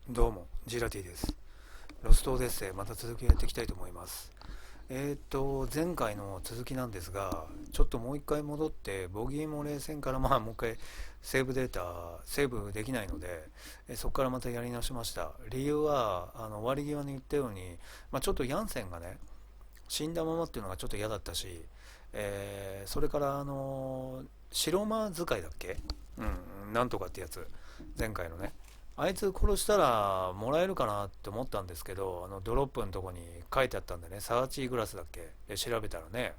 どうも、ジラティです。ロストオデッセイ、また続きをやっていきたいと思います。前回の続きなんですが、ちょっともう一回戻って、ボギーモレー戦からもう一回セーブデータ、セーブできないので、そこからまたやり直しました。理由は、終わり際に言ったように、ちょっとヤンセンがね、死んだままっていうのがちょっと嫌だったし、それから、白魔使いだっけ、なんとかってやつ。前回のね。あいつ殺したらもらえるかなって思ったんですけど、ドロップのとこに書いてあったんでね、サーチグラスだっけで調べたらね、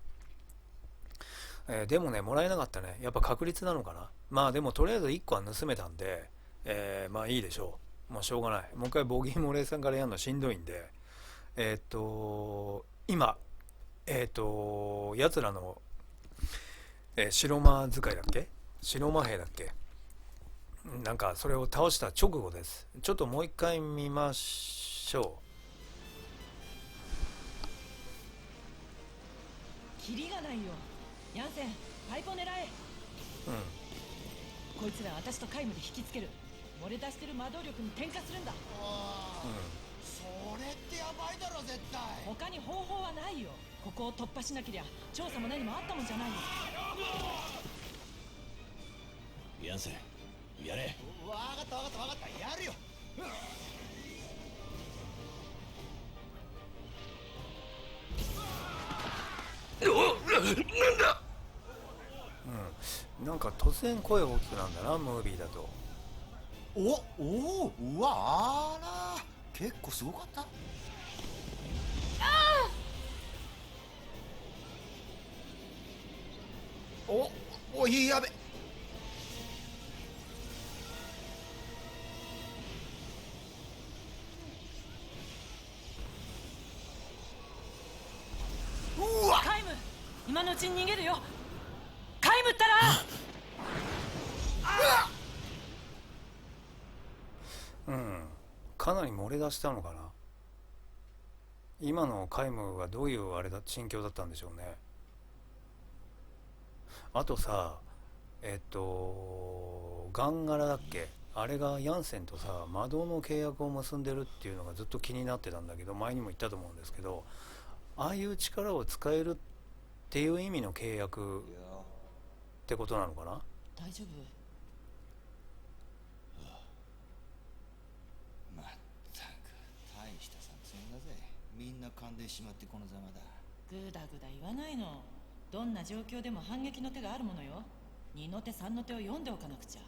でもね、もらえなかったね。やっぱ確率なのかな。でもとりあえず1個は盗めたんで、いいでしょう。もうしょうがない。もう一回ボギーモレーさんからやるのしんどいんで、今、奴らの、白魔使いだっけ、白魔兵だっけ、なんかそれを倒した直後です。ちょっともう一回見ましょキリがないよ。ヤンセン、パイプを狙え。う。こいつら私と皆無で引きつける。漏れ出してる魔導力に転化するんだ。それってやばいだろ絶対。他に方法はないよ。ここを突破しなけりゃ調査も何もあったもんじゃないよ。ヤンセン、やれ。わかったやるよ。なんか突然声大きくなんだな、ムービーだと。うわ、あら結構すごかった。やべ。うわ、皆無、今のうちに逃げるよ。皆無ったらかなり漏れ出したのかな。今の皆無はどういうあれだ心境だったんでしょうね。あとさ、ガンガラだっけ、あれがヤンセンとさ魔導の契約を結んでるっていうのがずっと気になってたんだけど、前にも言ったと思うんですけど、ああいう力を使えるっていう意味の契約ってことなのかな。大丈夫？まったく大した作戦だぜ。みんな噛んでしまってこのざまだ。グダグダ言わないの。どんな状況でも反撃の手があるものよ。2の手3の手を読んでおかなくちゃ。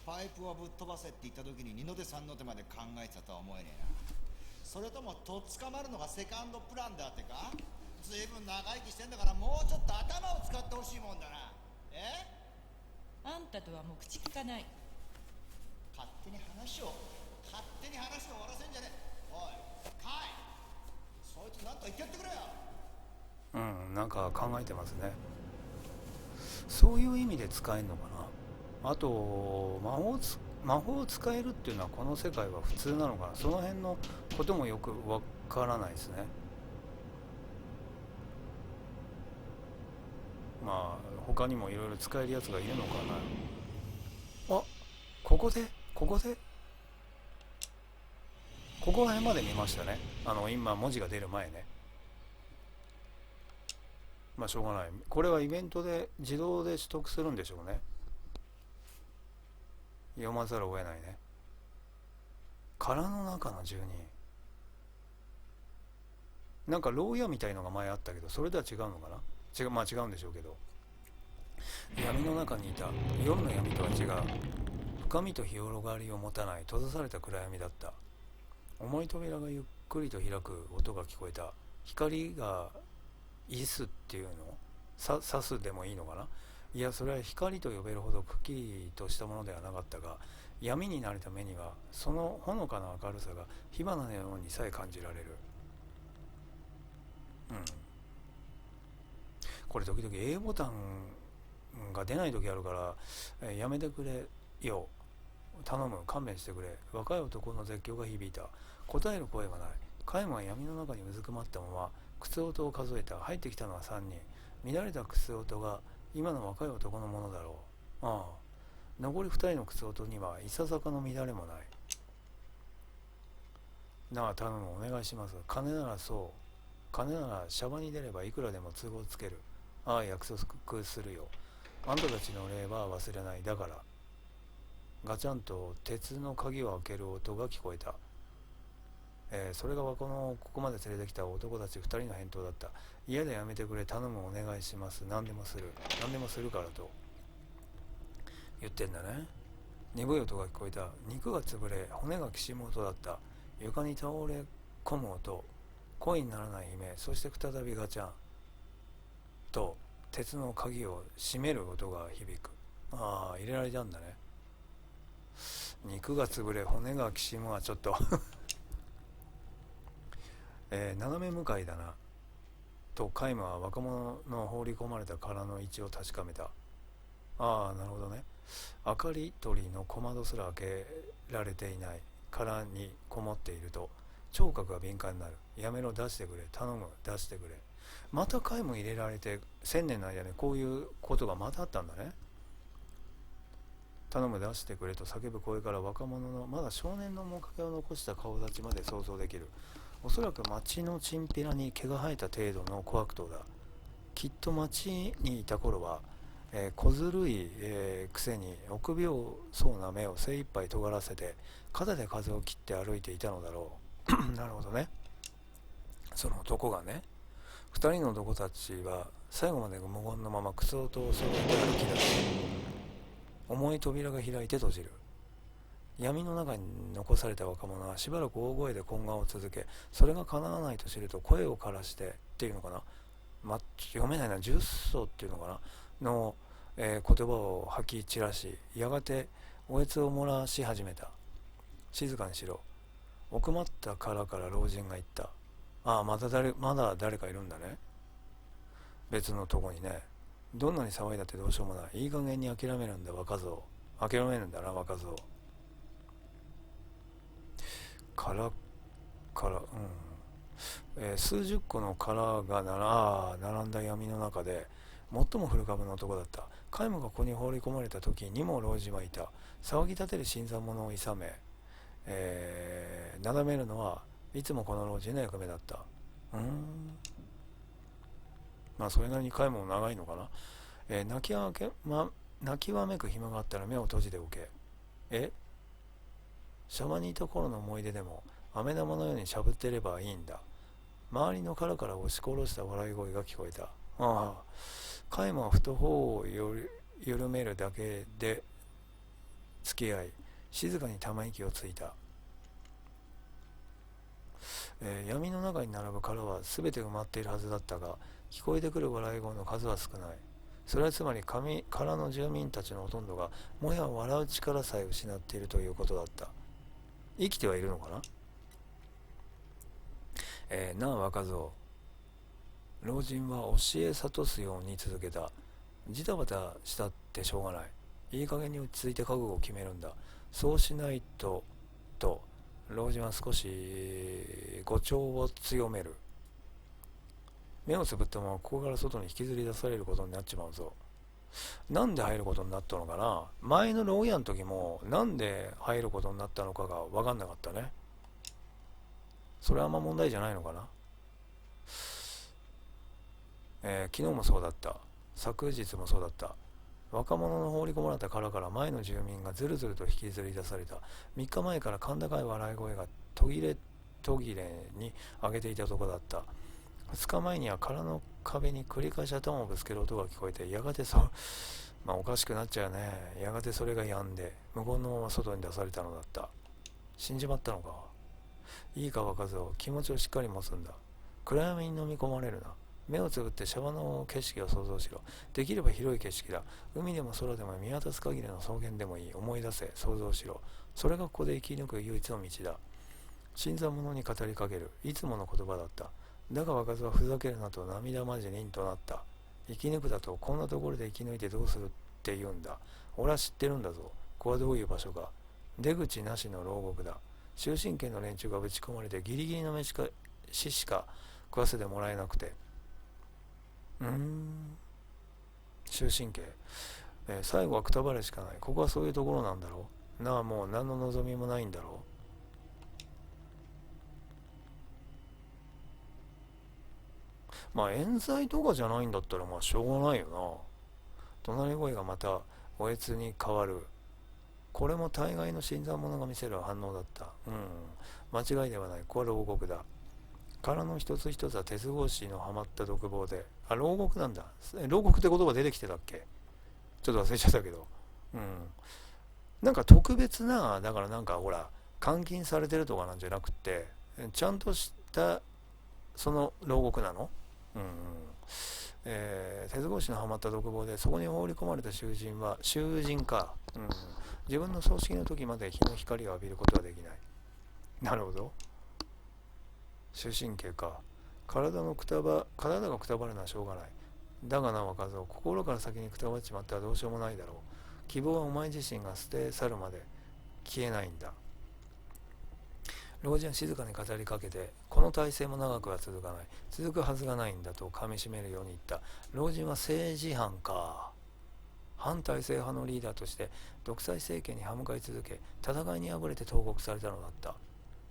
パイプをぶっ飛ばせって言った時に2の手3の手まで考えてたとは思えねえな。それともとっ捕まるのがセカンドプランだってか。ずいぶん長生きしてんだからもうちょっと頭を使ってほしいもんだな。あんたとはもう口聞かない。勝手に話を終わらせんじゃねえ。おいカイ、そいつなんと言ってやってくれよ。なんか考えてますね。そういう意味で使えるのかな。あと魔法を使えるっていうのはこの世界は普通なのかな。その辺のこともよくわからないですね。他にもいろいろ使えるやつがいるのかな。ここでここら辺まで見ましたね。今文字が出る前ね。しょうがない。これはイベントで自動で取得するんでしょうね。読まざるを得ないね。殻の中の住人、なんか牢屋みたいのが前あったけど、それでは違うのかな。違うんでしょうけど、闇の中にいた。夜の闇とは違う。深みと広がりを持たない閉ざされた暗闇だった。重い扉がゆっくりと開く音が聞こえた。光がいすっていうの、刺すでもいいのかな。いや、それは光と呼べるほどくっきりとしたものではなかったが、闇に慣れた目にはそのほのかな明るさが火花のようにさえ感じられる。これ時々 A ボタンが出ない時あるから、やめてくれよ、頼む、勘弁してくれ。若い男の絶叫が響いた。答える声がない。カイムは闇の中にうずくまったまま靴音を数えた。入ってきたのは3人。乱れた靴音が今の若い男のものだろう。残り2人の靴音にはいささかの乱れもない。なあ頼む、お願いします。金ならシャバに出ればいくらでも都合つける。ああ、約束するよ。あんたたちの礼は忘れない。だから。ガチャンと鉄の鍵を開ける音が聞こえた。それがここまで連れてきた男たち2人の返答だった。嫌でやめてくれ、頼む、お願いします。何でもするからと言ってんだね。鈍い音が聞こえた。肉が潰れ、骨がきしむ音だった。床に倒れ込む音、声にならない悲鳴、そして再びガチャンと鉄の鍵を閉める音が響く。ああ、入れられたんだね。肉が潰れ、骨がきしむはちょっと斜め向かいだなとカイムは若者の放り込まれた殻の位置を確かめた。ああ、なるほどね。明かり取りの小窓すら開けられていない殻にこもっていると聴覚が敏感になる。やめろ、出してくれ、頼む、出してくれ。またカイム入れられて、1000年の間にこういうことがまたあったんだね。頼む、出してくれと叫ぶ声から若者のまだ少年の面影を残した顔立ちまで想像できる。おそらく町のチンピラに毛が生えた程度の小悪党だ。きっと町にいた頃は、小ずるい、くせに臆病そうな目を精一杯尖らせて肩で風を切って歩いていたのだろうなるほどね。その男がね、2人の男たちは最後まで無言のまま靴音を揃えて歩き出す。重い扉が開いて閉じる。闇の中に残された若者はしばらく大声で懇願を続け、それが叶わないと知ると声を枯らしてっていうのかな、読めないな、十祖っていうのかなの、言葉を吐き散らし、やがておえつを漏らし始めた。静かにしろ。奥まった殻から老人が言った。ああ、まだ誰かいるんだね。別のとこにね。どんなに騒いだってどうしようもない。いい加減に諦めるんだ若造。諦めるんだな若造。殻、数十個の殻が並んだ闇の中で最も古株の男だった。カイムがここに放り込まれた時にも老人はいた。騒ぎ立てる新参者をいさめ、なだめるのはいつもこの老人の役目だった。まあそれなりにカイムも長いのかな。泣きわめく暇があったら目を閉じておけ。シャバにいた頃の思い出でも飴玉のようにしゃぶってればいいんだ。周りの殻から押し殺した笑い声が聞こえた。カイムは懐を緩めるだけで付き合い、静かにたま息をついた。闇の中に並ぶ殻は全て埋まっているはずだったが、聞こえてくる笑い声の数は少ない。それはつまり殻の住民たちのほとんどがもや笑う力さえ失っているということだった。生きてはいるのかな。なあ若造。老人は教え諭すように続けた。ジタバタしたってしょうがない。いい加減に落ち着いて覚悟を決めるんだ。そうしないと老人は少し語調を強める。目をつぶったままここから外に引きずり出されることになっちまうぞ。なんで入ることになったのかな。前の牢屋の時もなんで入ることになったのかが分かんなかったね。それはあんま問題じゃないのかな。昨日もそうだった。昨日もそうだった。若者の放り込まれた殻から前の住民がずるずると引きずり出された。3日前から甲高い笑い声が途切れに上げていたとこだった。2日前には殻の壁に繰り返し頭をぶつける音が聞こえて、やがておかしくなっちゃうね。やがてそれが止んで無言のまま外に出されたのだった。死んじまったのか。いいか若造、気持ちをしっかり持つんだ。暗闇に飲み込まれるな。目をつぶってシャバの景色を想像しろ。できれば広い景色だ。海でも空でも見渡す限りの草原でもいい。思い出せ、想像しろ。それがここで生き抜く唯一の道だ。新参者に語りかける。いつもの言葉だった。だが若造はふざけるなと涙まじりにとなった。生き抜くだとこんなところで生き抜いてどうするって言うんだ。俺は知ってるんだぞ。ここはどういう場所か。出口なしの牢獄だ。終身刑の連中がぶち込まれてギリギリの飯しか食わせてもらえなくて。終身刑、最後はくたばれしかない。ここはそういうところなんだろうなあ。もう何の望みもないんだろまあ冤罪とかじゃないんだったらまあしょうがないよな。怒鳴り声がまたおえつに変わる。これも大概の新参者が見せる反応だった。間違いではない。これは牢獄だ。殻の一つ一つは鉄格子のはまった独房で、牢獄なんだ。牢獄って言葉出てきてたっけ？ちょっと忘れちゃったけど。なんか特別な、だからなんかほら、監禁されてるとかなんじゃなくて、ちゃんとしたその牢獄なの。鉄格子のはまった独房で、そこに放り込まれた囚人か、自分の葬式の時まで日の光を浴びることはできない。なるほど。終身刑か。体がくたばるのはしょうがない。だがな若造、心から先にくたばっちまってはどうしようもないだろう。希望はお前自身が捨て去るまで消えないんだ。老人は静かに語りかけて、この体制も長くは続かない。続くはずがないんだと噛みしめるように言った。老人は政治犯か。反体制派のリーダーとして独裁政権に歯向かい続け、戦いに敗れて投獄されたのだった。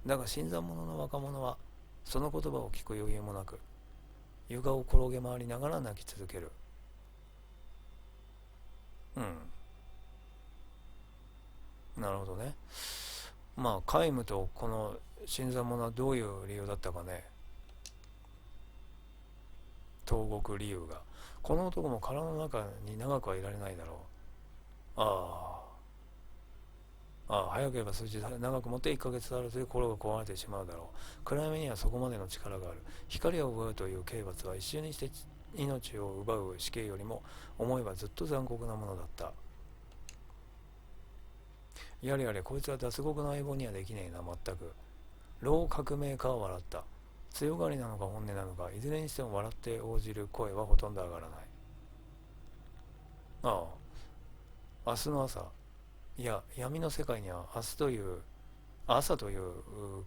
だが新参者の若者はその言葉を聞く余裕もなく、床を転げ回りながら泣き続ける。なるほどね。まあ皆無とこの新参者はどういう理由だったかね。投獄理由が。この男も殻の中に長くはいられないだろう。早ければ数日長く持って1ヶ月あるという心が壊れてしまうだろう。暗闇にはそこまでの力がある。光を奪うという刑罰は一瞬にして命を奪う死刑よりも思えばずっと残酷なものだった。やれやれ、こいつは脱獄の相棒にはできねえな。全く。老革命家は笑った。強がりなのか本音なのか、いずれにしても笑って応じる声はほとんど上がらない。明日の朝、いや闇の世界には朝という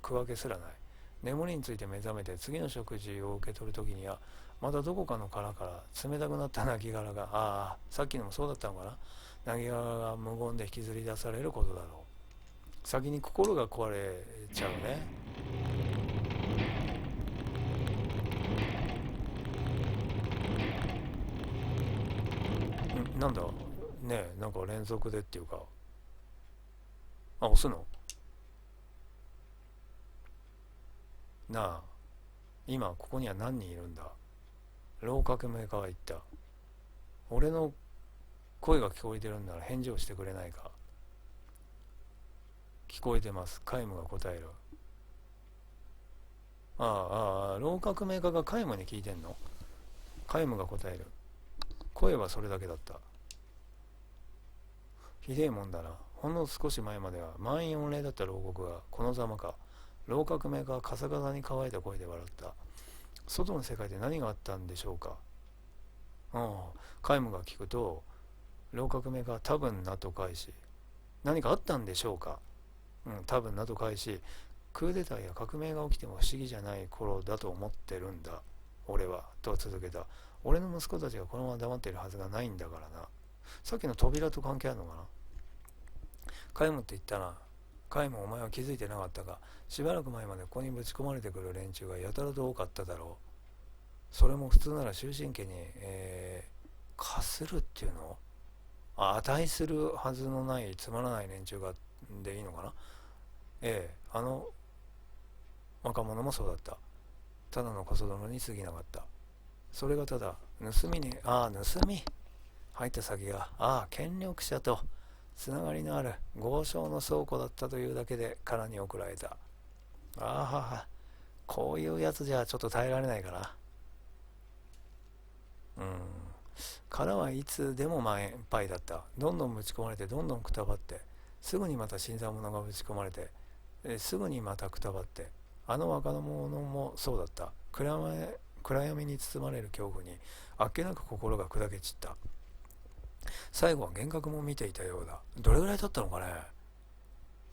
区分けすらない。眠りについて目覚めて次の食事を受け取るときには、またどこかの殻から冷たくなった亡骸が、さっきのもそうだったのかな。亡骸が無言で引きずり出されることだろう。先に心が壊れちゃうね。なんだね。なんか連続でっていうか、押すのなあ。今ここには何人いるんだ。老革命家は言った。俺の声が聞こえてるんなら返事をしてくれないか。聞こえてます。皆無が答える。老革命家が皆無に聞いてんの。皆無が答える。声はそれだけだった。ひでえもんだな。ほんの少し前までは満員御礼だった牢獄がこのざまか。老革命家はカサカサに乾いた声で笑った。外の世界で何があったんでしょうか。皆無が聞くと、老革命家は多分なと返し、何かあったんでしょうか。多分なと返し、クーデターや革命が起きても不思議じゃない頃だと思ってるんだ俺は、と続けた。俺の息子たちがこのまま黙っているはずがないんだからな。さっきの扉と関係あるのかな。皆無って言ったな。皆無、お前は気づいてなかったが、しばらく前までここにぶち込まれてくる連中がやたらと多かっただろう。それも普通なら終身刑に、課するっていうの、値するはずのないつまらない連中がでいいのかな。あの若者もそうだった。ただの小僧殿に過ぎなかった。それがただ盗みに盗み入った先が権力者とつながりのある豪商の倉庫だったというだけで殻に送られた。こういうやつじゃちょっと耐えられないかな。殻はいつでも満杯だった。どんどんぶち込まれて、どんどんくたばって、すぐにまた新参者がぶち込まれて、すぐにまたくたばって、あの若者もそうだった。暗闇に包まれる恐怖にあっけなく心が砕け散った。最後は幻覚も見ていたようだ。どれぐらい経ったのかね。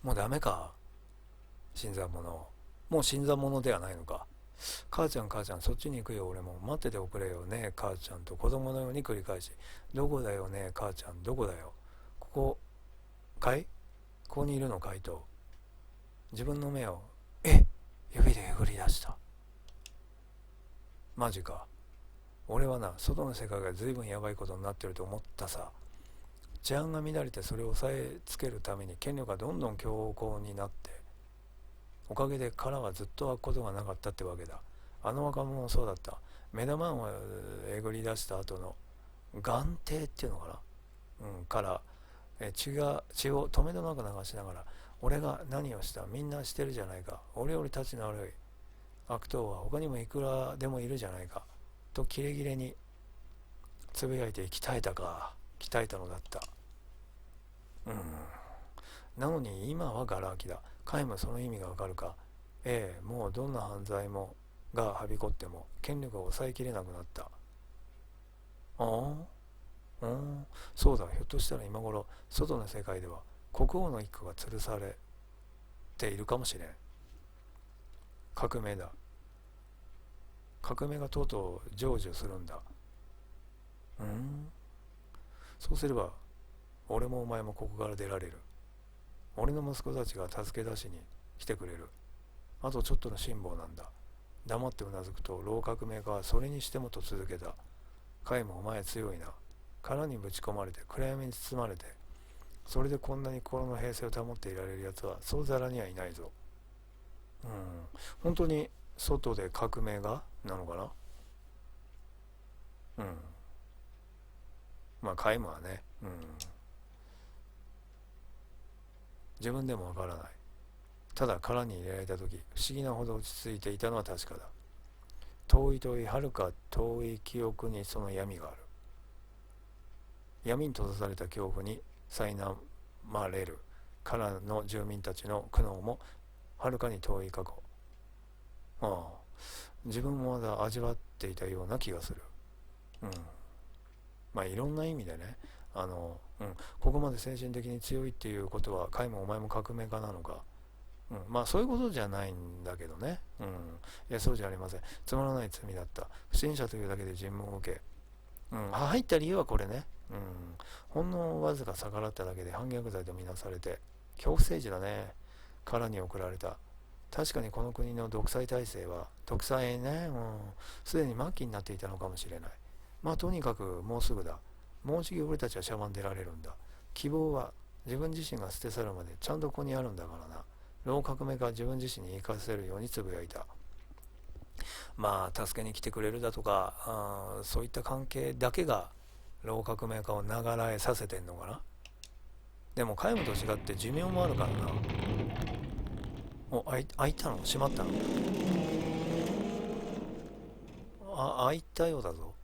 もうダメか。新参者、もう新参者ではないのか。母ちゃんそっちに行くよ。俺も待ってておくれよね母ちゃんと子供のように繰り返し、どこだよね母ちゃん、どこだよ、ここかい、ここにいるのかいと自分の目を指でえぐり出した。マジか。俺はな、外の世界が随分やばいことになってると思ったさ。治安が乱れてそれを抑えつけるために権力がどんどん強硬になって、おかげで殻はずっと開くことがなかったってわけだ。あの若者もそうだった。目玉をえぐり出した後の眼底っていうのかな、から血を止めどなく流しながら、俺が何をした、みんなしてるじゃないか、俺より立ちの悪い悪党は他にもいくらでもいるじゃないかとキレキレにつぶやいて、鍛えたのだった。なのに今はガラ空きだ。皆無その意味がわかるか。もうどんな犯罪もがはびこっても権力を抑えきれなくなった。そうだ、ひょっとしたら今頃外の世界では国王の一家が吊るされているかもしれん。革命だ。革命がとうとう成就するんだ。そうすれば俺もお前もここから出られる。俺の息子たちが助け出しに来てくれる。あとちょっとの辛抱なんだ。黙ってうなずくと、老革命家はそれにしてもと続けた。カイもお前強いな。殻にぶち込まれて暗闇に包まれて、それでこんなに心の平静を保っていられるやつはそうざらにはいないぞ。本当に外で革命がなのかな。まあカイムはね、自分でもわからない。ただ殻に入れられた時、不思議なほど落ち着いていたのは確かだ。遠い遥か遠い記憶にその闇がある。闇に閉ざされた恐怖に苛まれる殻の住民たちの苦悩もはるかに遠い過去。自分もまだ味わっていたような気がする。まあいろんな意味でね、ここまで精神的に強いっていうことは、カイもお前も革命家なのか。まあそういうことじゃないんだけどね。いや、そうじゃありません。つまらない罪だった。不審者というだけで尋問を受け、入った理由はこれね。ほんのわずか逆らっただけで反逆罪とみなされて、恐怖政治だね。殻に送られた。確かにこの国の独裁体制は、独裁ね、すでに末期になっていたのかもしれない。まあとにかくもうすぐだ。もうじき俺たちはシャバに出られるんだ。希望は自分自身が捨て去るまでちゃんとここにあるんだからな。老革命家は自分自身に言い聞かせるようにつぶやいた。まあ助けに来てくれるだとか、そういった関係だけが老革命家をながらえさせてんのかな。でも皆無と違って寿命もあるからな。開いたの？閉まったの？開いたようだぞ。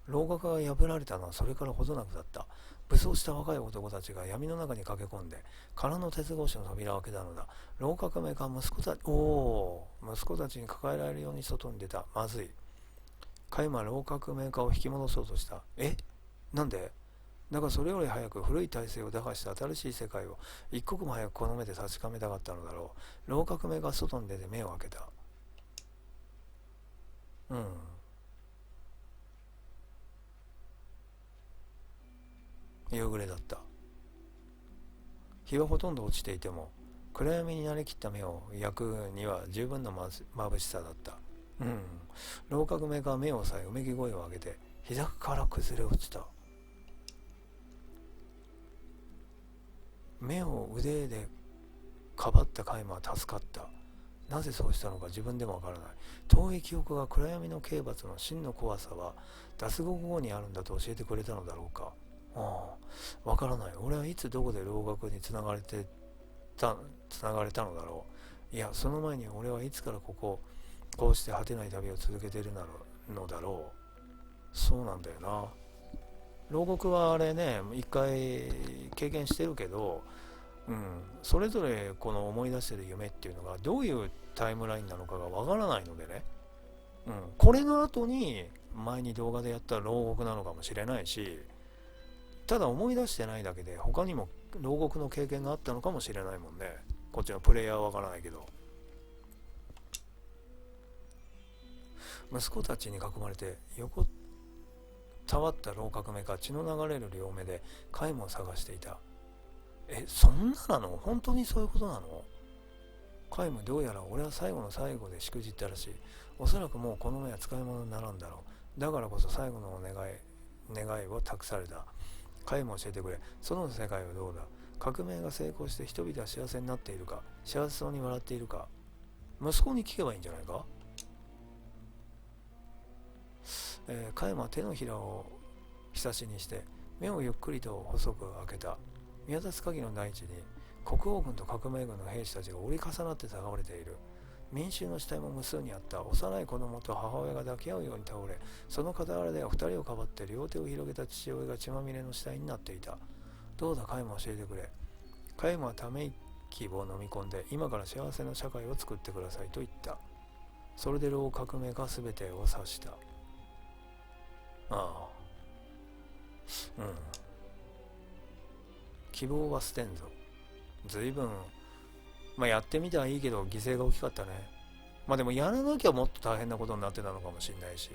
牢獄が破られたのはそれからほどなくだった。武装した若い男たちが闇の中に駆け込んで空の鉄格子の扉を開けたのだ。老革命家は息子たちに抱えられるように外に出た。まずい。カイマは老革命家を引き戻そうとした。なんで？だがそれより早く古い体制を打破した新しい世界を一刻も早くこの目で確かめたかったのだろう。老革命家は外に出て目を開けた。夕暮れだった。日はほとんど落ちていても暗闇に慣れきった目を焼くには十分な眩しさだった。老革命家は目をさえうめき声を上げて膝から崩れ落ちた。目を腕でかばったカイマは助かった。なぜそうしたのか自分でもわからない。遠い記憶が暗闇の刑罰の真の怖さは脱獄後にあるんだと教えてくれたのだろうか。わからない。俺はいつどこで牢獄につながれたのだろう。いや、その前に俺はいつからこうして果てない旅を続けているのだろう。そうなんだよな。牢獄はあれね、一回経験してるけど、それぞれこの思い出してる夢っていうのがどういうタイムラインなのかがわからないのでね、これの後に前に動画でやった牢獄なのかもしれないし、ただ思い出してないだけで他にも牢獄の経験があったのかもしれないもんね。こっちのプレイヤーはわからないけど。息子たちに囲まれて横たわった老革命家、血の流れる両目でカイムを探していた。そんななの？本当にそういうことなの？カイム、どうやら俺は最後の最後でしくじったらしい。おそらくもうこの目は使い物にならんだろだからこそ最後の願いを託された。彼も教えてくれ。その世界はどうだ。革命が成功して人々は幸せになっているか、幸せそうに笑っているか。息子に聞けばいいんじゃないか。カイマは手のひらをひさしにして目をゆっくりと細く開けた。見渡す限りの大地に国王軍と革命軍の兵士たちが折り重なって倒れている。民衆の死体も無数にあった。幼い子供と母親が抱き合うように倒れ、その傍らでは二人をかばって両手を広げた父親が血まみれの死体になっていた。どうだカイマ、教えてくれ。カイマはため息を飲み込んで、今から幸せな社会を作ってくださいと言った。それで老革命が全てを指した。ああ、うん。希望は捨てんぞ。ずいぶんやってみたらいいけど犠牲が大きかったね。でもやらなきゃもっと大変なことになってたのかもしれないし、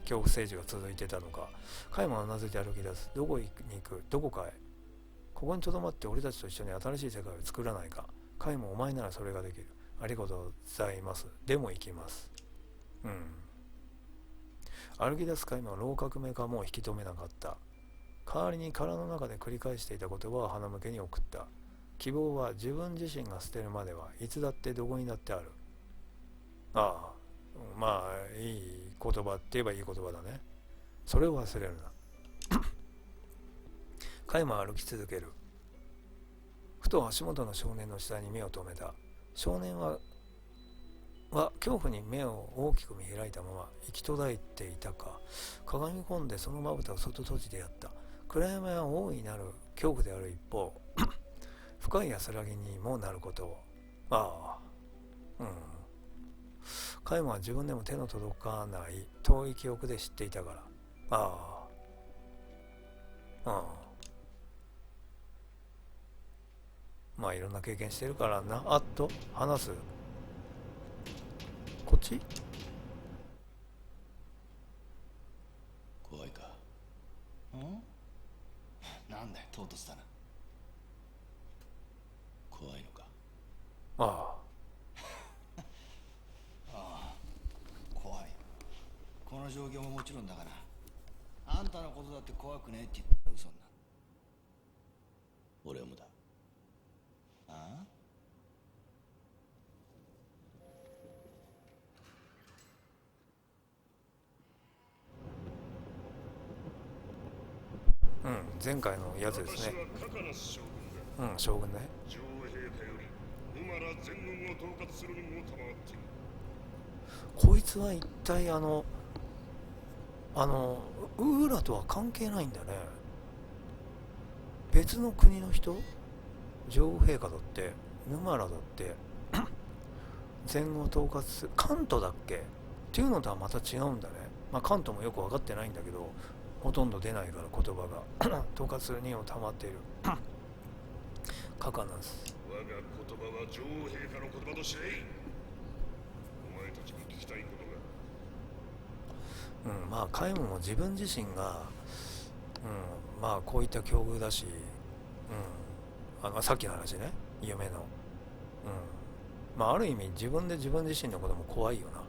恐怖政治が続いてたのか。カイマはうなずいて歩き出す。どこに行く。どこかへ。ここにとどまって俺たちと一緒に新しい世界を作らないか。カイマ、お前ならそれができる。ありがとうございます。でも行きます。歩き出すカイマは老革命家はもう引き止めなかった。代わりに殻の中で繰り返していた言葉を鼻向けに送った。希望は自分自身が捨てるまではいつだってどこにだってある。ああ、いい言葉って言えばいい言葉だね。それを忘れるな。カイマは歩き続ける。ふと足元の少年の下に目を留めた。少年は恐怖に目を大きく見開いたまま息途絶えていたか。鏡み込んでそのまぶたをそっと閉じてやった。暗闇は大いなる恐怖である一方深い安らぎにもなることを。カイマは自分でも手の届かない遠い記憶で知っていたから。いろんな経験してるからな。話す。こっち。怖いか。なんだよ、唐突だな。怖いのか。怖い。この状況ももちろんだがな。あんたのことだって怖くねえって言ったら嘘になる。俺もだ。前回のやつですね。将軍ね。女王陛下よりヌマラ全軍を統括する任を賜っている。こいつは一体ウーラとは関係ないんだね。別の国の人。女王陛下だってヌマラだって全軍を統括するカントだっけっていうのとはまた違うんだね。カントもよく分かってないんだけど、ほとんど出ないから言葉が統括する任を賜っているカカナス。我が言葉は女王陛下の言葉としていい。お前たちに聞きたいことが。カイムも自分自身がこういった境遇だし、さっきの話ね、夢のある意味自分で自分自身のことも怖いよな。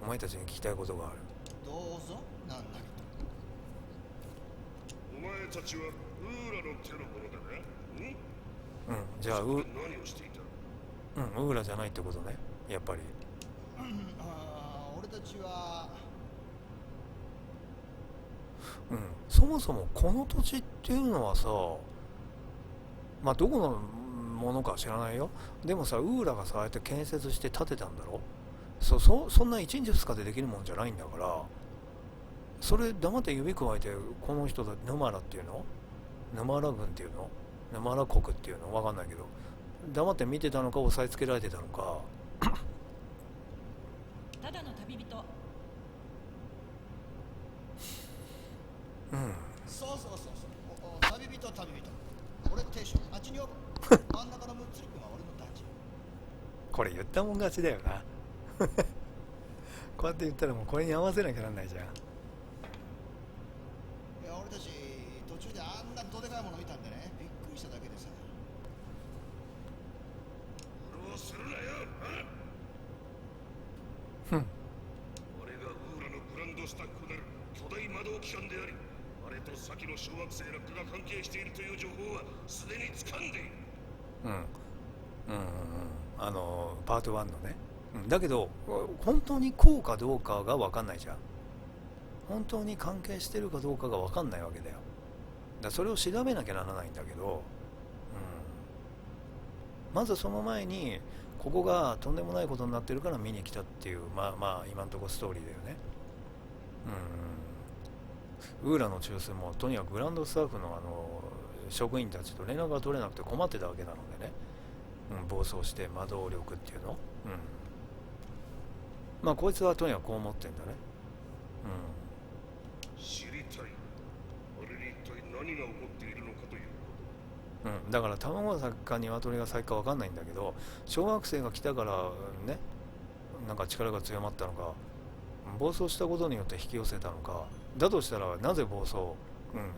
お前たちに聞きたいことがある。どうぞ、何なりと。お前たちはウーラの手のものだな。じゃあ何をしていた。ウーラじゃないってことね、やっぱり。俺たちはそもそもこの土地っていうのはさ、どこのものか知らないよ。でもさ、ウーラがさ、ああやって建設して建てたんだろ。そんな1日2日でできるもんじゃないんだから、それ黙って指くわえて、この人だ、ヌマラっていうの、ヌマラ軍っていうの、ヌマラ国っていうの、分かんないけど、黙って見てたのか押さえつけられてたのか。ただの旅人。そう旅人。俺亭主、あっちに呼ぶ。真ん中のムッツリ君は俺の大臣。これ言ったもん勝ちだよなこうやって言ったらもうこれに合わせなきゃなんないじゃん。いや、俺たち途中であんなどでかいもの見たんでね、びっくりしただけでさ。ウするなよ。ふん。俺がウーラのグランドスタッフなる巨大魔導機関であり、あれと先の小惑星落下が関係しているという情報はすでに掴んでいる。うんうんうんうん。パート1のね。だけど本当にこうかどうかが分かんないじゃん。本当に関係してるかどうかが分かんないわけだよ。それを調べなきゃならないんだけど、まずその前にここがとんでもないことになってるから見に来たっていう、まあ今んとこストーリーだよね。ウーラの中枢もとにかくグランドスタッフの職員たちと連絡が取れなくて困ってたわけなのでね、暴走して魔導力っていうの、まあこいつはとにかくこう思ってんだね。知りたい。あれに一体何が起こっているのかという。だから卵が先か鶏が先か分かんないんだけど、小惑星が来たからね、なんか力が強まったのか、暴走したことによって引き寄せたのか、だとしたらなぜ暴走、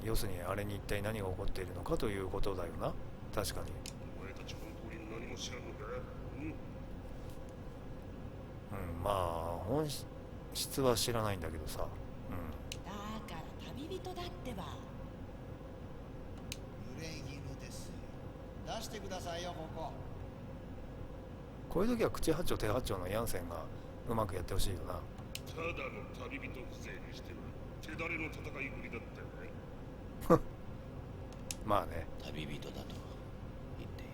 要するにあれに一体何が起こっているのかということだよな。確かに。お前たち本当に何も知らんのか。まあ本質は知らないんだけどさ。だから旅人だってば。濡れ衣ですよ。出してくださいよここ。こういう時は口八丁手八丁のヤンセンがうまくやってほしいよな。ただの旅人風情にしては手だれの戦いぶりだったよね。まあね。旅人だと言ってい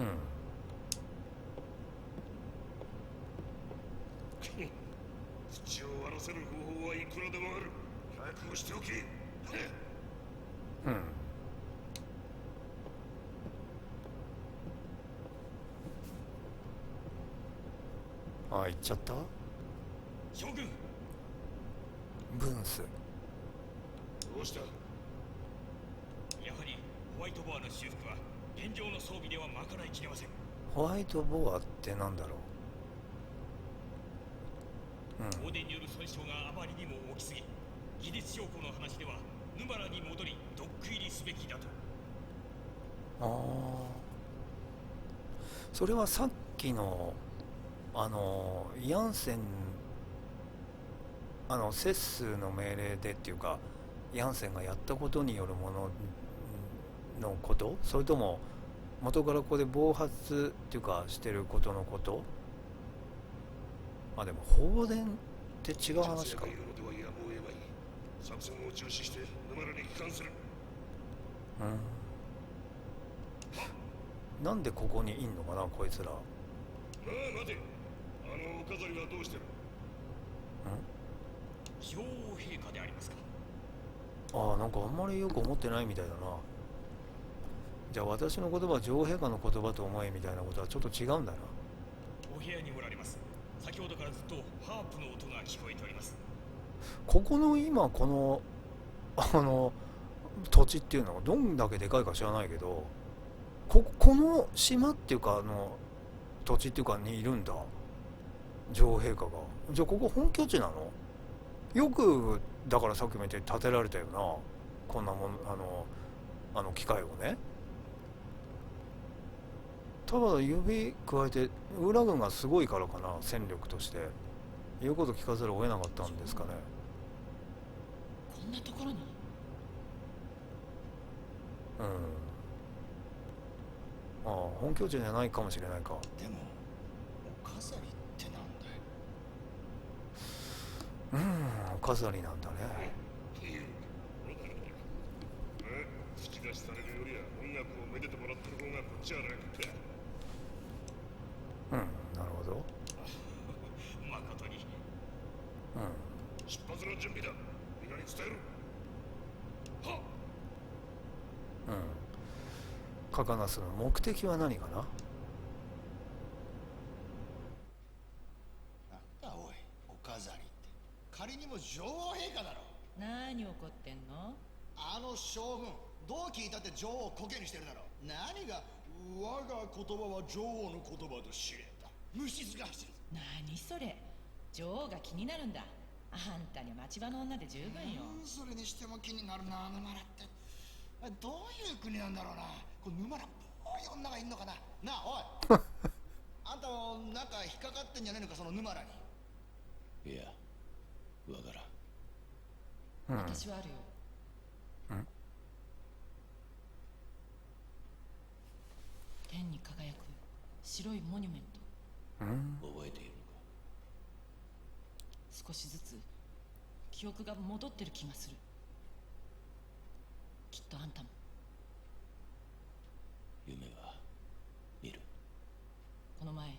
る。口を割らせる方法はいくらでもある。覚悟しておけ。ああ、行っちゃった。将軍、ブンス。どうした。やはりホワイトボアの修復は現状の装備では賄いきれません。ホワイトボアってなんだろう。放電による損傷があまりにも大きすぎ、技術証拠の話ではヌマラに戻りドック入りすべきだと。ああ、それはさっきのヤンセンセスの命令でっていうか、ヤンセンがやったことによるもののこと、それとも元からここで暴発っていうかしてることのこと。でも放電って違う話か。言うのではやむを得まい。作戦を中止して沼らに帰還する。なんでここにいんのかなこいつら。待て。お飾りはどうしてる。女王陛下でありますか。なんかあんまりよく思ってないみたいだな。じゃあ私の言葉は女王陛下の言葉と思えみたいなことはちょっと違うんだな。お部屋におられます。先ほどからずっとハープの音が聞こえております。ここの今この土地っていうのはどんだけでかいか知らないけど、この島っていうか土地っていうかにいるんだ女王陛下が。じゃあここ本拠地なの？よくだからさっきも言って建てられたよな、こんなもん機械をね。ただ指加えてウーラ軍がすごいからかな、戦力として言うこと聞かざるを得なかったんですかね。こんなところに。本拠地じゃないかもしれないか。でもお飾りってなんだよ。お飾りなんだね。口出しされるよりは音楽をめでてもらってる方がこっちは楽か。なるほど。誠に。出発の準備だ。みんなに伝える。はっ。カカナスの目的は何かな。なんだおい、お飾りって仮にも女王陛下だろ。何怒ってんの？将軍どう聞いたって女王をコケにしてるだろ。何が我が言葉は女王の言葉と知れた。虫ずが走る。何それ。女王が気になるんだ。あんたに町場の女で十分よ。それにしても気になるな、沼らって。どういう国なんだろうな。これ沼らっぽい女がいんのかな。なあおいあんたもなんか引っかかってんじゃねえのか、その沼らに。いや、わからん。私はあるよ。天に輝く白いモニュメント。覚えているのか？少しずつ記憶が戻ってる気がする。きっとあんたも。夢は見る。この前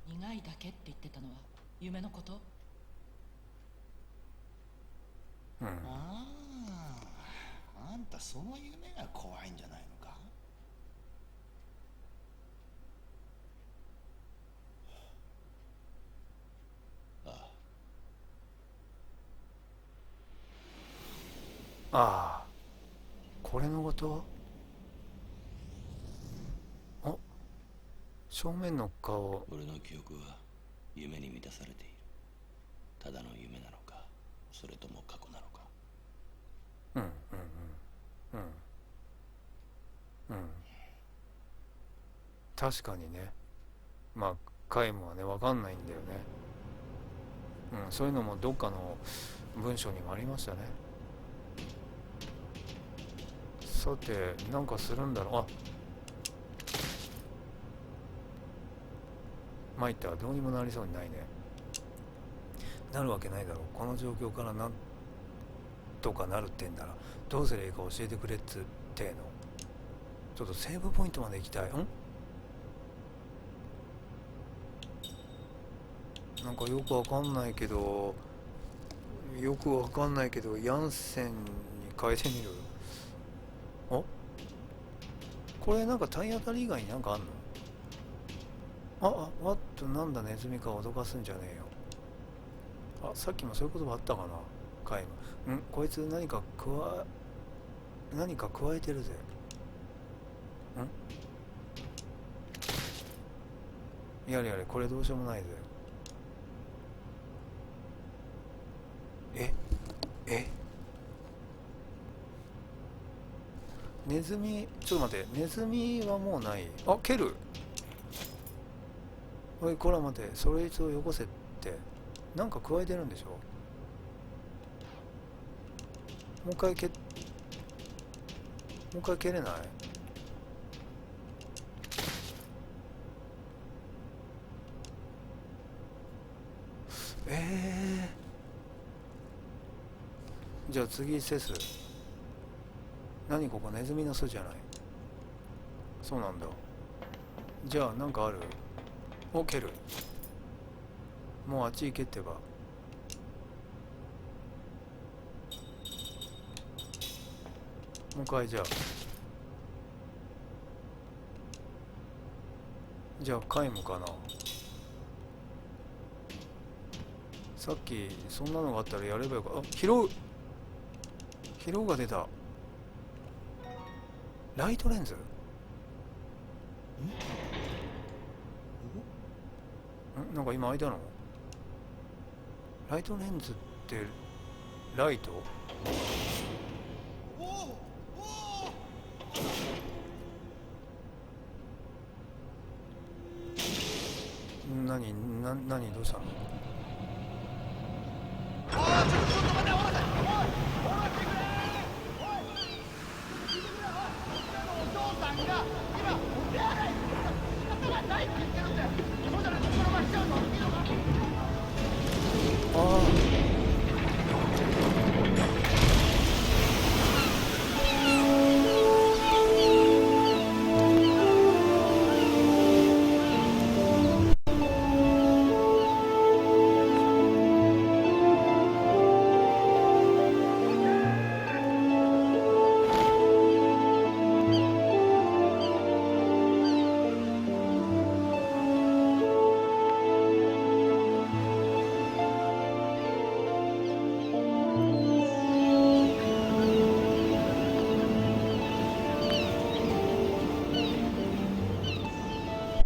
苦いだけって言ってたのは夢のこと？ああ、あんたその夢が怖いんじゃないのか。ああ、これのこと？あ、正面の顔。俺の記憶は夢に満たされている。ただの夢なのか、それとも過去なのか。確かにね。まあカイムはね、分かんないんだよね。そういうのもどっかの文章にもありましたね。さて、なんかするんだろう。あ、参った。どうにもなりそうにないね。なるわけないだろう。この状況からなんとかなるってんならどうすればいいか教えてくれっつっての。ちょっとセーブポイントまで行きたい。なんかよくわかんないけどヤンセンに変えてみる。あ、これなんか体当たり以外になんかあんの？わっと、なんだネズミか、脅かすんじゃねえよ。さっきもそういう言葉あったかな、カイム。こいつ何か加えてるぜ。やれやれ、これどうしようもないぜ。ネズミ、ちょっと待って、ネズミはもうない。蹴る。おい、こら待て、それ一応よこせって。なんか加えてるんでしょ。もう一回蹴れない？じゃあ次セス。何ここ、ネズミの巣じゃない。そうなんだ。じゃあなんかある？蹴る。もうあっち行けってば。もう一回じゃあカイムかな。さっきそんなのがあったらやればよかった。拾うが出た。ライトレンズ？なんか今開いたの？ライトレンズってライト？何どうしたの？ちょっと待って、おい待ってくれ。お父さんが今お手洗いに仕方がないって言ってるんだよ。そうじゃないとこのまま来ちゃうぞ。いいのか？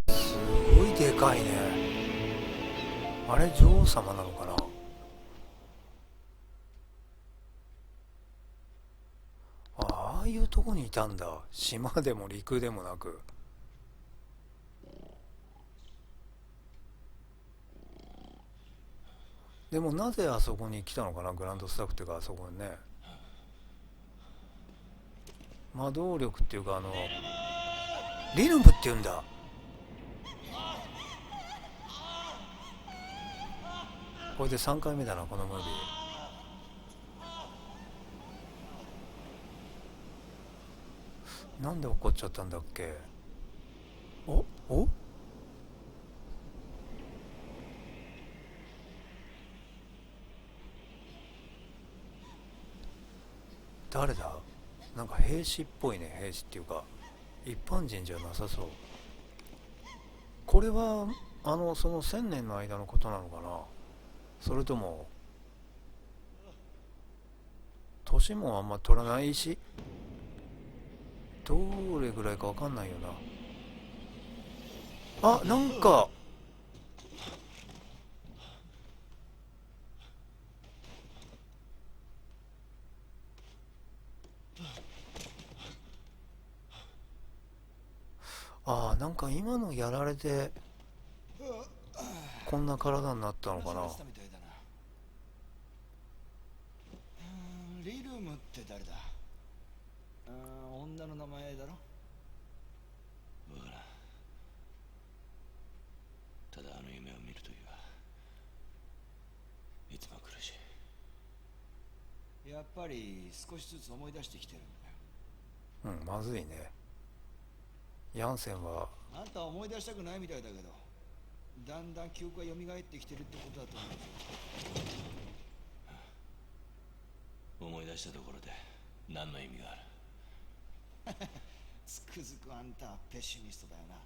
すごいでかいね。あれ女王様なのかな。ああいうとこにいたんだ。島でも陸でもなく。でもなぜあそこに来たのかな、グランドスタッフっていうか、あそこにね。魔動力っていうか、リルムっていうんだ。これで3回目だな、このムービー。なんで怒っちゃったんだっけ。お誰だ。なんか兵士っぽいね。兵士っていうか一般人じゃなさそう。これはその1000年の間のことなのかな、それとも年もあんま取らないし、どれぐらいかわかんないよな。あ、なんかなんか今のやられてこんな体になったのかな。リルムって誰だ。女の名前だろ。わからん。ただあの夢を見るときはいつも苦しい。やっぱり少しずつ思い出してきてるんだよ。まずいね。ヤンセンはあんたは思い出したくないみたいだけど、だんだん記憶が蘇ってきてるってことだと思う。思い出したところで何の意味がある。つくづくあんたはペシミストだよな。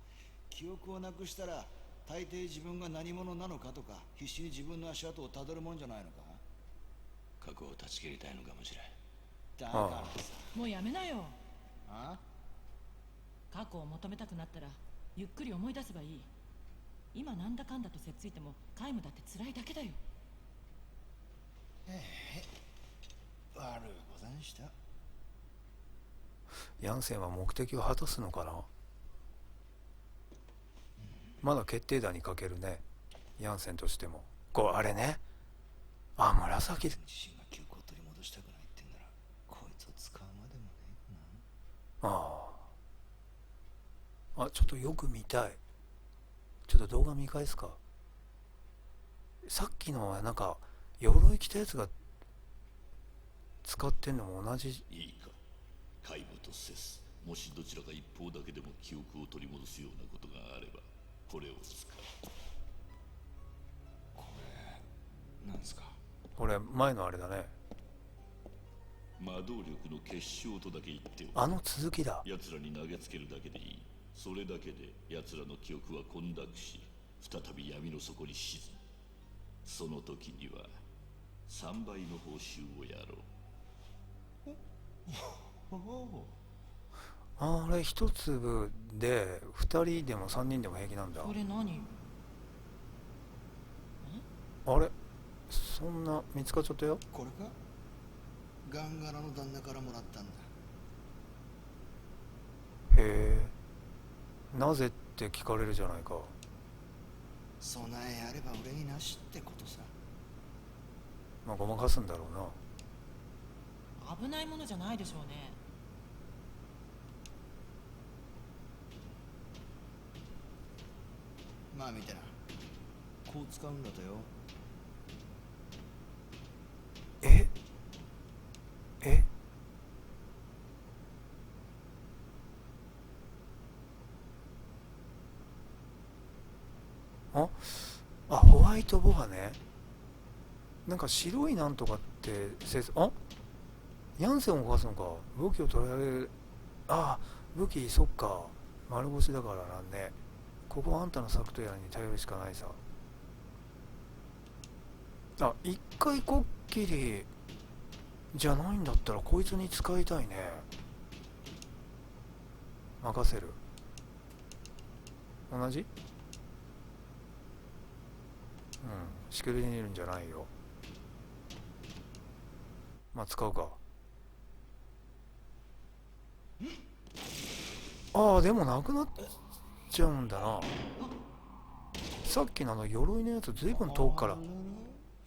記憶をなくしたら大抵自分が何者なのかとか必死に自分の足跡をたどるもんじゃないのか。過去を断ち切りたいのかもしれん。だからさ。もうやめなよ。あ過去を求めたくなったらゆっくり思い出せばいい。今なんだかんだとせっついても皆無だって辛いだけだよ。悪うござんした。ヤンセンは目的を果たすのかな。まだ決定打にかけるね、ヤンセンとしても。こうあれね、紫。自身が記憶を取り戻したくないってんならこいつを使うまでもねえかな。ちょっとよく見たい。ちょっと動画見返すか。さっきのはなんか鎧着たやつが使ってんのも同じ。いいか、皆無とせず、もしどちらか一方だけでも記憶を取り戻すようなことがあればこれを使う。これなんすか。これ前のあれだね。魔動力の結晶とだけ言っておく。あの続きだ。奴らに投げつけるだけでいい。それだけで奴らの記憶は混濁し、再び闇の底に沈む。その時には3倍の報酬をやろう。あれ一粒で2人でも3人でも平気なんだ。これ何。あれそんな見つかっちゃったよ。これか。ガンガラの旦那からもらったんだ。へえ、なぜって聞かれるじゃないか。備えあれば俺になしってことさ。まあごまかすんだろうな。危ないものじゃないでしょうね。まあ見てな。こう使うんだとよ。えホワイトボアね。なんか白いなんとかってヤンセンを動かすのか。武器を取られる。武器、そっか、丸腰だからなんね。ここはあんたの策とやらに頼るしかないさ。一回こっきりじゃないんだったらこいつに使いたいね。任せる。同じ？しくりにいるんじゃないよ。まあ使うか。でもなくなっちゃうんだな。さっきの鎧のやつずいぶん遠くから。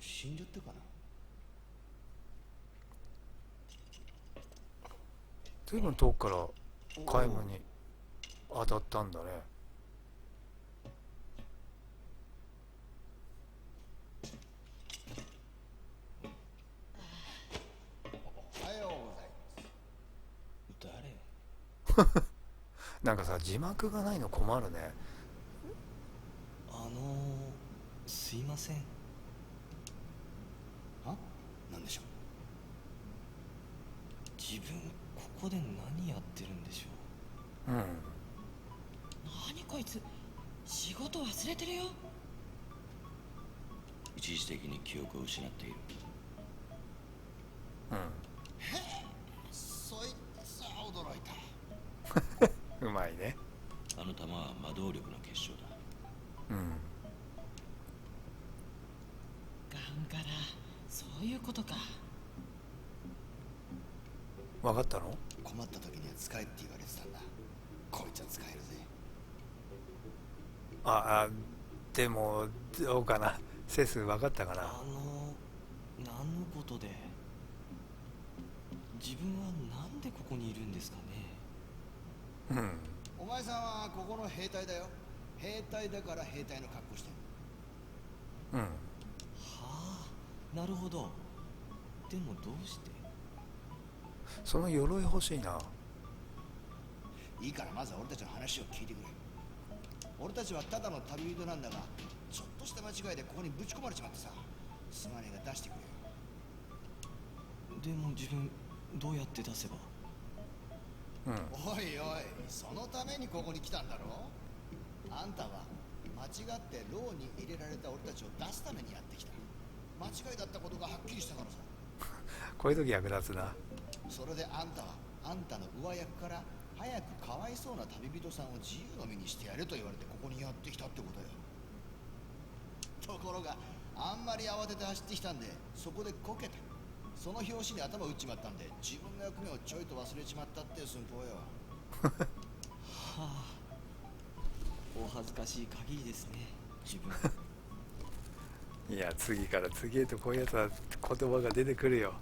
死んじゃったかな。随分遠くからカイムに当たったんだね。おはようござい誰？なんかさ、字幕がないの困るね。すいません。ます。は？なんでしょ自分ここで何やってるんでしょうん。何こいつ、仕事忘れてるよ。一時的に記憶を失っている。うそいつは驚いた。ん。うまいね。あの弾は魔導力の結晶だ。うん。ガンガラ、そういうことか。分かったの？困った時には使えって言われてたんだ。こいつは使えるぜ。あ、でもどうかな。セス分かったかな。何のことで？自分はなんでここにいるんですかね。うん。お前さんはここの兵隊だよ。兵隊だから兵隊の格好してる。うん。はあ、なるほど。でもどうして？その鎧欲しいな。いいからまずは俺たちの話を聞いてくれ。俺たちはただの旅人なんだが、ちょっとした間違いでここにぶち込まれちまってさ。すまねえが出してくれよ。でも自分どうやって出せば？うん。おいおい、そのためにここに来たんだろ。あんたは間違って牢に入れられた俺たちを出すためにやってきた。間違いだったことがはっきりしたからさ。こういう時役立つな。それであんたはあんたの上役から早くかわいそうな旅人さんを自由の身にしてやれと言われてここにやってきたってことよ。ところがあんまり慌てて走ってきたんでそこでこけた。その拍子に頭打っちまったんで自分の役目をちょいと忘れちまったって寸法よ。はあ、お恥ずかしい限りですね、自分。いや、次から次へとこういうやつは言葉が出てくるよ。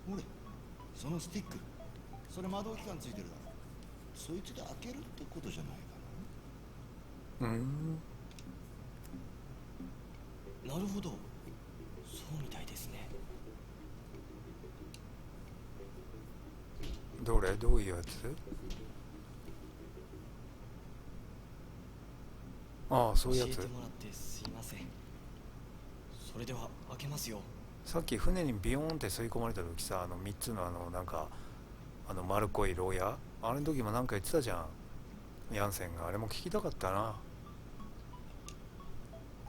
ほれ、そのスティック、それ魔導機関ついてるだろ。そいつで開けるってことじゃないかなるほど、そうみたいですね。どれ？どういうやつ？ああ、そういうやつ。教えてもらってすいません。それでは開けますよ。さっき船にビヨーンって吸い込まれた時さ、3つのなんか丸っこい牢屋、あれの時もなんか言ってたじゃん、ヤンセンが。あれも聞きたかったな。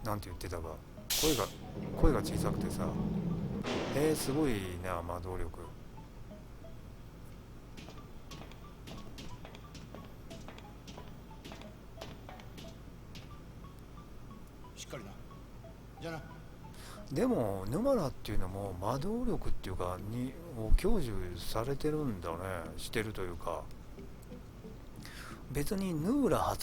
なんて言ってたか。声が小さくてさ、すごいな、魔導力。しっかりな。じゃあな。でもヌマラっていうのも魔導力っていうかを享受されてるんだね。してるというか、別にヌーラ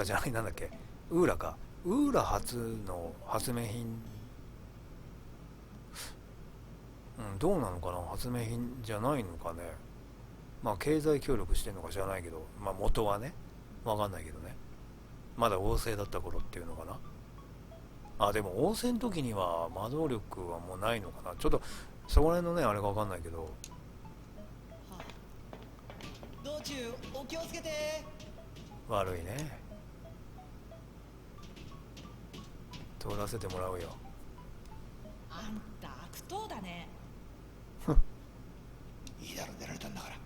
じゃない、なんだっけ、ウーラか、ウーラ初の発明品、どうなのかな、発明品じゃないのかね。まあ経済協力してんのか知らないけど、まあ元はね、わかんないけどね、まだ王政だった頃っていうのかな。あ、でも王政の時には魔導力はもうないのかな。ちょっとそこら辺のねあれがわかんないけど。道中お気をつけて。悪いね。通らせてもらうよ。あんた悪党だね。いいだろ、出られたんだから。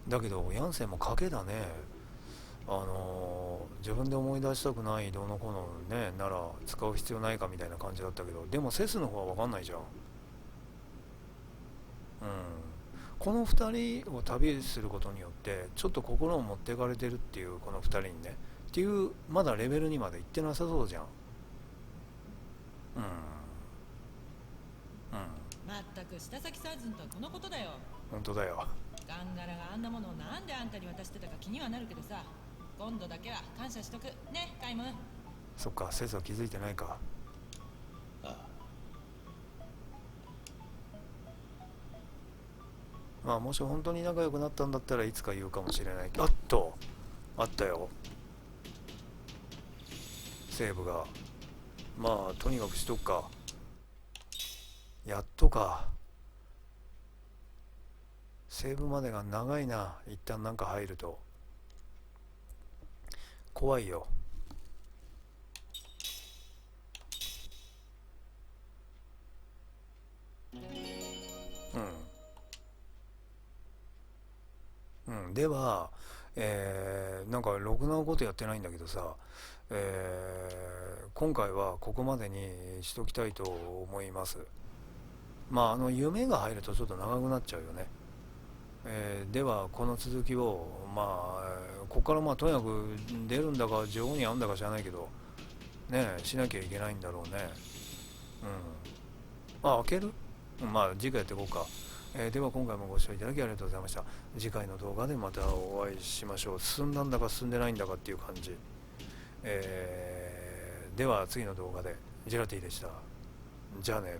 だけどヤンセンも賭けだね。自分で思い出したくないどうのこうのねなら使う必要ないかみたいな感じだったけど、でもセスの方は分かんないじゃん。この2人を旅することによってちょっと心を持っていかれてるっていう、この2人にねっていう、まだレベルにまで行ってなさそうじゃん。まったく下先サイズンとはこのことだよ。本当だよ。ガンガラがあんなものをなんであんたに渡してたか気にはなるけどさ、今度だけは感謝しとくね、カイム。そっか、セスは気づいてないか。ああ、まあもし本当に仲良くなったんだったらいつか言うかもしれないけど、あったよ、セーブが。まあとにかくしとくか。やっとか。セーブまでが長いな。一旦なんか入ると怖いよ。では、なんかろくなことやってないんだけどさ、今回はここまでにしときたいと思います。まあ夢が入るとちょっと長くなっちゃうよね。ではこの続きをここからとにかく出るんだか情報に合うんだか知らないけどねしなきゃいけないんだろうね。開ける。次回やっていこうか。では今回もご視聴いただきありがとうございました。次回の動画でまたお会いしましょう。進んだんだか進んでないんだかっていう感じ。では次の動画でジェラティでした。じゃあね。